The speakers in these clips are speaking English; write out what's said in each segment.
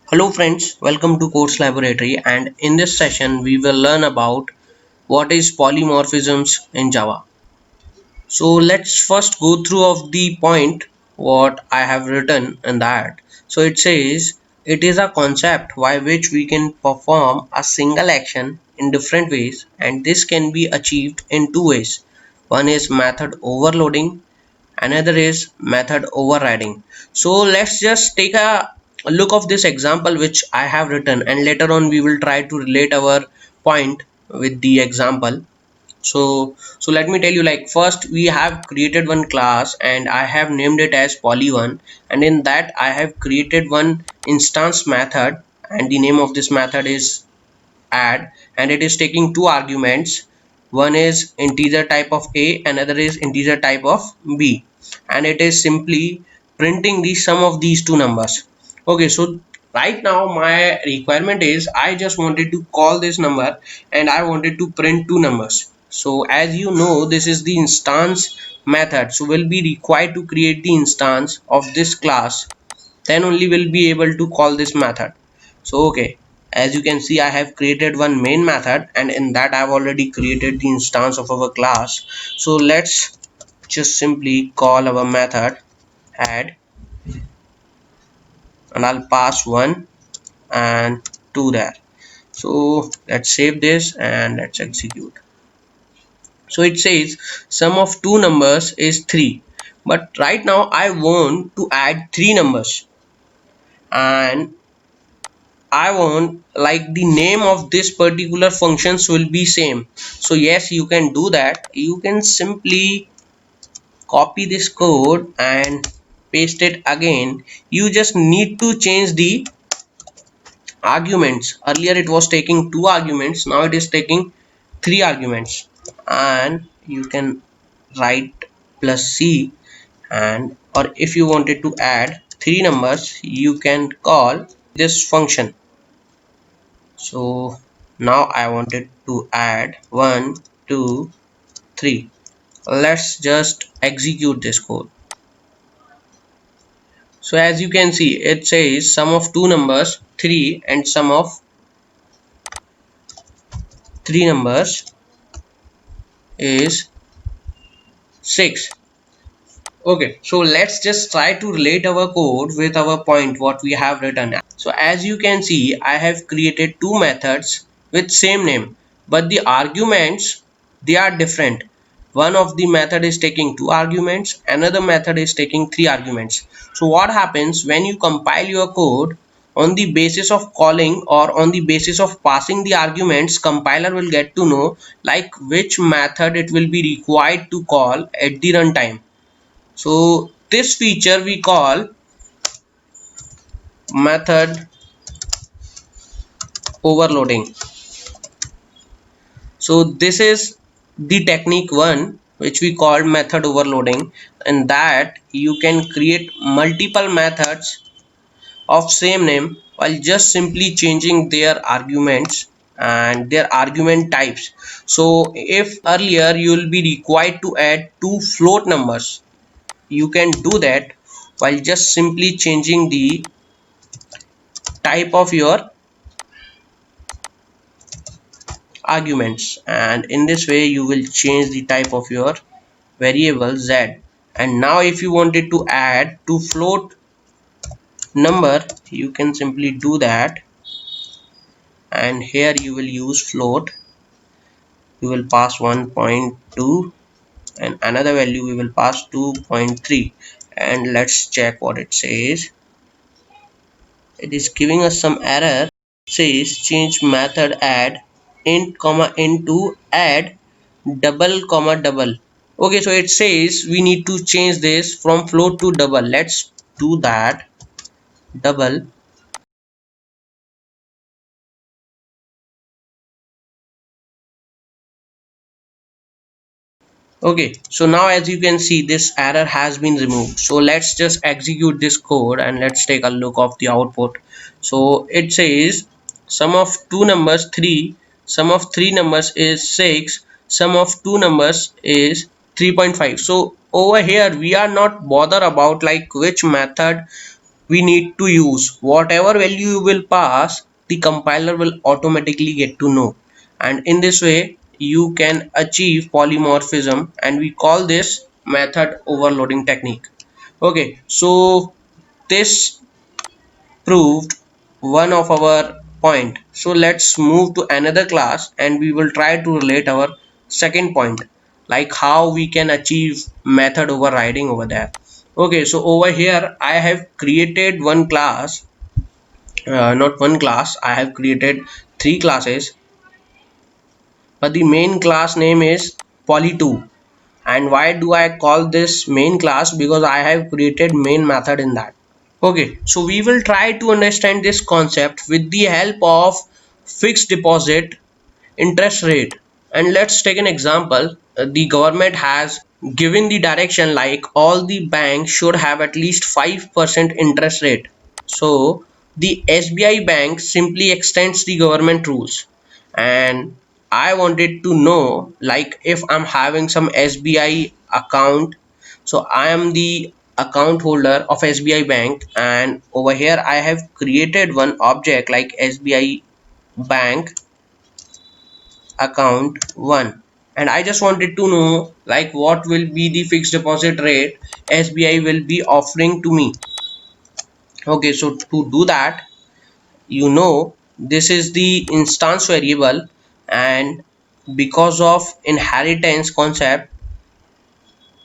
Hello friends, welcome to Course Laboratory, and in this session we will learn about what is polymorphisms in Java. So let's first go through of the point what I have written in that. So it says it is a concept by which we can perform a single action in different ways, and this can be achieved in two ways. One is method overloading, another is method overriding. So let's just take a look of this example which I have written, and later on we will try to relate our point with the example. So let me tell you, like, first we have created one class and I have named it as poly1, and in that I have created one instance method, and the name of this method is add, and it is taking two arguments. One is integer type of a, another is integer type of b, and it is simply printing the sum of these two numbers. Okay, so right now my requirement is I just wanted to call this number and I wanted to print two numbers. So as you know, this is the instance method, so we'll be required to create the instance of this class, then only we'll be able to call this method. So okay, as you can see, I have created one main method, and in that I've already created the instance of our class. So let's just simply call our method add, and I'll pass 1 and 2 there. So let's save this and let's execute. So it says sum of two numbers is 3, but right now I want to add three numbers, and I want like the name of this particular functions will be same. So yes, you can do that. You can simply copy this code and paste it again. You just need to change the arguments. Earlier it was taking two arguments, now it is taking three arguments, and you can write plus c, and or if you wanted to add three numbers, you can call this function. So now I wanted to add 1 2 3. Let's just execute this code. So as you can see, it says sum of two numbers 3 and sum of three numbers is 6. Okay, so let's just try to relate our code with our point what we have written. So as you can see, I have created two methods with same name, but the arguments, they are different. One of the method is taking two arguments, another method is taking three arguments. So what happens when you compile your code on the basis of calling or on the basis of passing the arguments, compiler will get to know like which method it will be required to call at the runtime. So this feature we call method overloading. So this is the technique one which we call method overloading, and that you can create multiple methods of same name while just simply changing their arguments and their argument types. So if earlier you will be required to add two float numbers, you can do that while just simply changing the type of your arguments, and in this way you will change the type of your variable z. And now if you wanted to add to float number, you can simply do that, and here you will use float. You will pass 1.2 and another value we will pass 2.3, and let's check what it says. It is giving us some error. It says change method add int comma int to add double comma double. Okay, so it says we need to change this from float to double. Let's do that. Double. Okay, so now as you can see, this error has been removed. So let's just execute this code and let's take a look of the output. So it says sum of two numbers 3, sum of three numbers is 6, sum of two numbers is 3.5. So over here we are not bother about like which method we need to use. Whatever value you will pass, the compiler will automatically get to know, and in this way you can achieve polymorphism, and we call this method overloading technique. Okay, so this proved one of our point. So let's move to another class and we will try to relate our second point, like how we can achieve method overriding over there. Okay, so over here I have created one class, not one class, I have created three classes, but the main class name is poly2. And why do I call this main class? Because I have created main method in that. Okay, so we will try to understand this concept with the help of fixed deposit interest rate. And let's take an example. The government has given the direction like all the banks should have at least 5% interest rate. So the SBI bank simply extends the government rules, and I wanted to know, like, if I'm having some SBI account, so I am the account holder of SBI bank, and over here I have created one object like SBI bank account 1, and I just wanted to know like what will be the fixed deposit rate SBI will be offering to me. Okay, so to do that, this is the instance variable, and because of inheritance concept,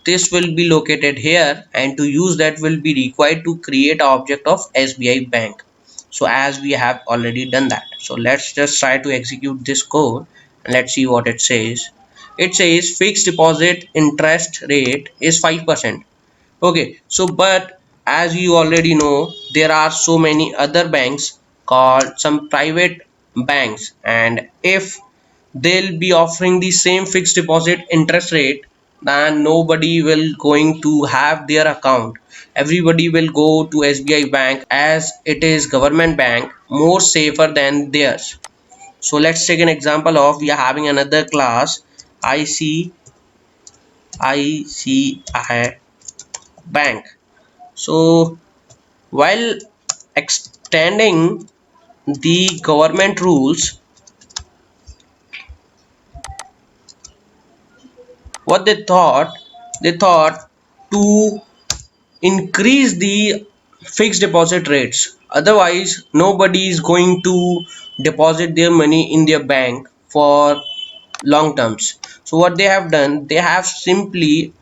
this will be located here, and to use that will be required to create an object of SBI bank. So as we have already done that, so let's just try to execute this code and let's see what it says. It says fixed deposit interest rate is 5%. Okay, so but as you already know, there are so many other banks called some private banks, and if they'll be offering the same fixed deposit interest rate, then nobody will going to have their account. Everybody will go to SBI bank as it is government bank, more safer than theirs. So let's take an example of, we are having another class ICICI bank. So while extending the government rules, what they thought to increase the fixed deposit rates. Otherwise, nobody is going to deposit their money in their bank for long terms. So what they have done, they have simply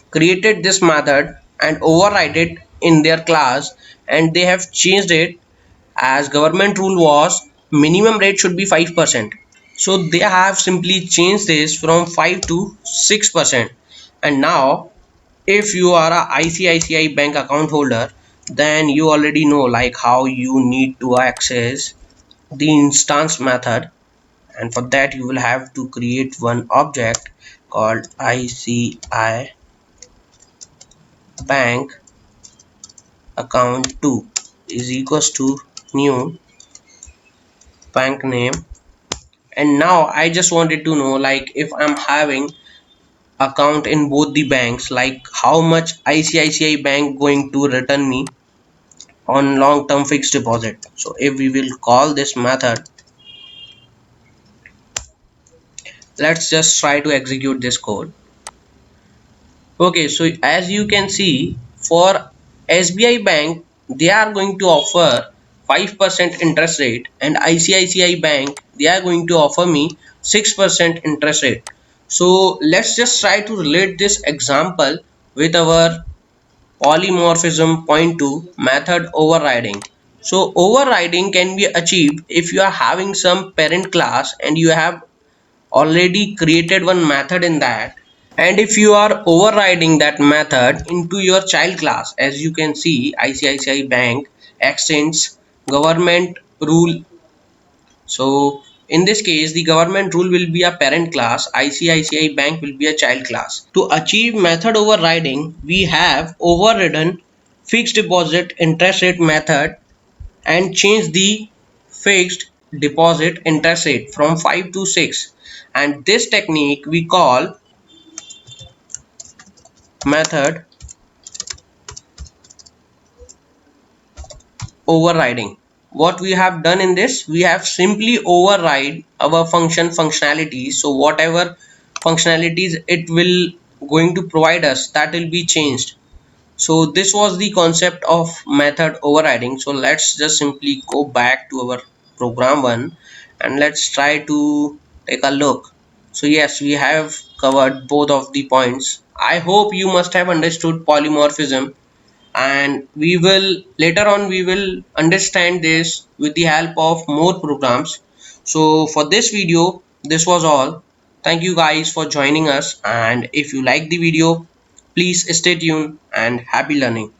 created this method and override it in their class, and they have changed it as government rule was minimum rate should be 5%. So they have simply changed this from 5 to 6%. And now if you are a ICICI bank account holder, then you already know like how you need to access the instance method, and for that you will have to create one object called ICI bank account 2 is equals to new bank name. And now I just wanted to know like if I'm having account in both the banks, like how much ICICI bank going to return me on long term fixed deposit. So if we will call this method, let's just try to execute this code. Okay, so as you can see, for SBI bank they are going to offer 5% interest rate, and ICICI bank they are going to offer me 6% interest rate. So let's just try to relate this example with our polymorphism point to method overriding. So overriding can be achieved if you are having some parent class and you have already created one method in that, and if you are overriding that method into your child class, as you can see ICICI bank extends government rule. So in this case the government rule will be a parent class, ICICI bank will be a child class. To achieve method overriding, we have overridden fixed deposit interest rate method and change the fixed deposit interest rate from 5 to 6, and this technique we call method overriding. What we have done in this, we have simply override our functionalities. So whatever functionalities it will going to provide us, that will be changed. So this was the concept of method overriding. So let's just simply go back to our program one and let's try to take a look. So yes, we have covered both of the points. I hope you must have understood polymorphism, and we will later on we will understand this with the help of more programs. So for this video, this was all. Thank you guys for joining us, and if you like the video, please stay tuned and happy learning.